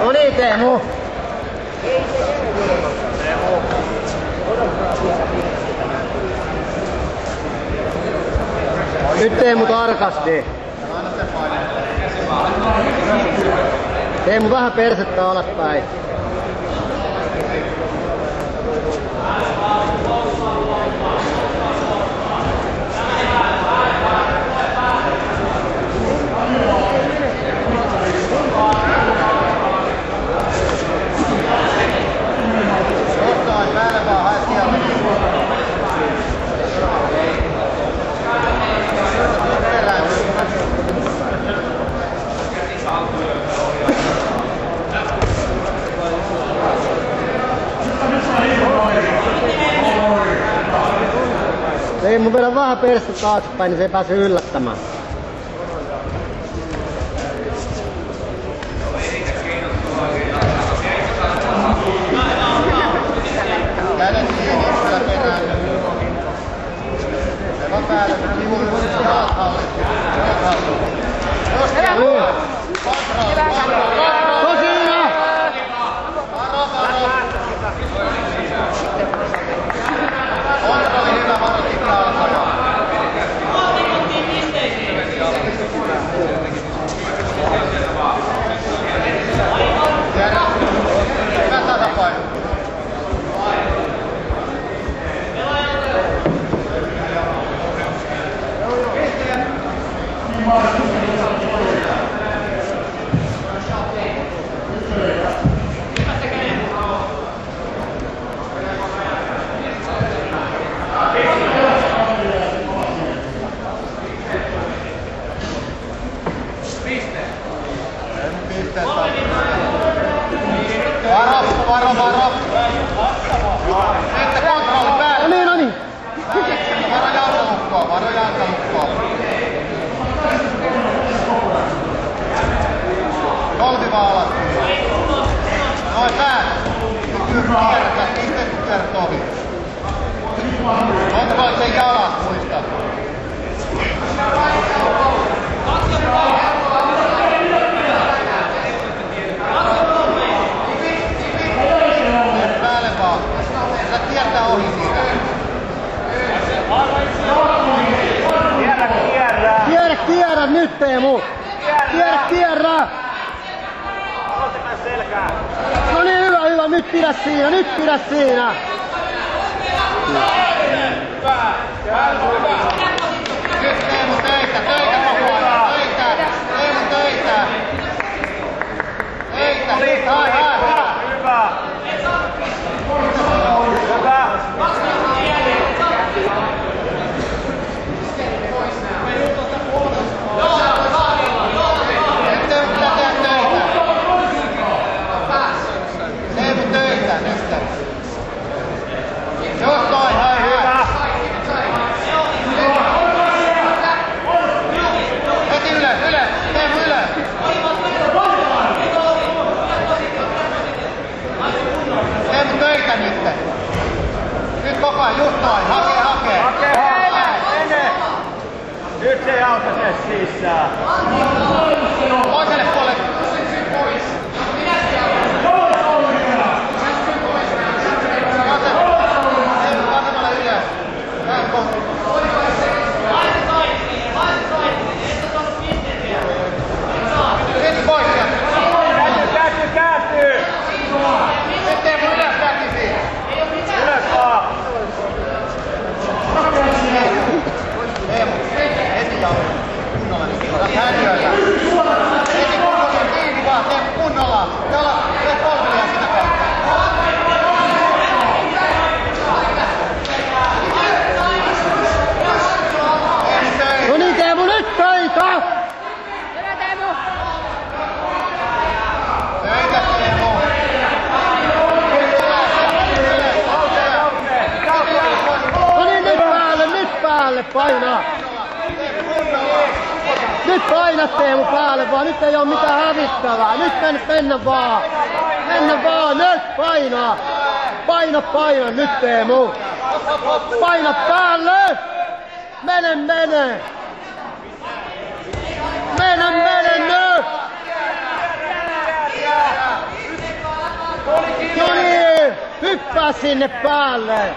No niin, Teemu. Nyt Teemu tarkasti. Teemu vähän persettä alaspäin. Teemu vedä vähän perstä taaksepäin, niin se ei pääse yllättämään. Kädet kiinni kyllä perään. Leva päälle, jalat hallittu. Kontrolli hyvä, varo pitää alkaa. Hyvä tasapaino. Varo. Sitten kontrolli päälle. No niin. Varo jalkalukkoa. Kolmiva alas. Noin päät. Kierrätä, itse kun kierrät ohi. Kontrolli sen jalat muista. Päälle vaan. Sä kiertää ohi siitä. Kierrä nyt, Teemu. Kierrä. No niin, hyvä. Nyt pidä siinä. Nyt Teemu töitä koko ajan. Teemu töitä. Hyvä. Teemu töitä nyt. Jos toi, hyvä. Heti ylös. Teemu ylös. Teemu töitä nyt. Nyt koko ajan, just noin. Hakee. Mene! Nyt se ei auta se sisään. Toiselle puolelle. Teemu vasemmalle ylös. Näin kohti. Sitten pois sieltä. Kääntyy! Nyt Teemu ylös väkisin. Ylös vaan! Teemu, heti jalka. Kunnolla nyt. Häiriöllä. Heti kunnolla kiinni vaan. Teemu kunnolla. Jalat, tee polvia sitä kautta. No niin, Teemu, nyt töitä. Töitä Teemu. No niin, nyt päälle, painaa. Nyt paina, Teemu, päälle vaan. Nyt ei oo mitään hävittävää. Nyt mennä vaan. Nyt painaa. Paina, nyt Teemu. Paina päälle. Mene. Hyppää sinne päälle!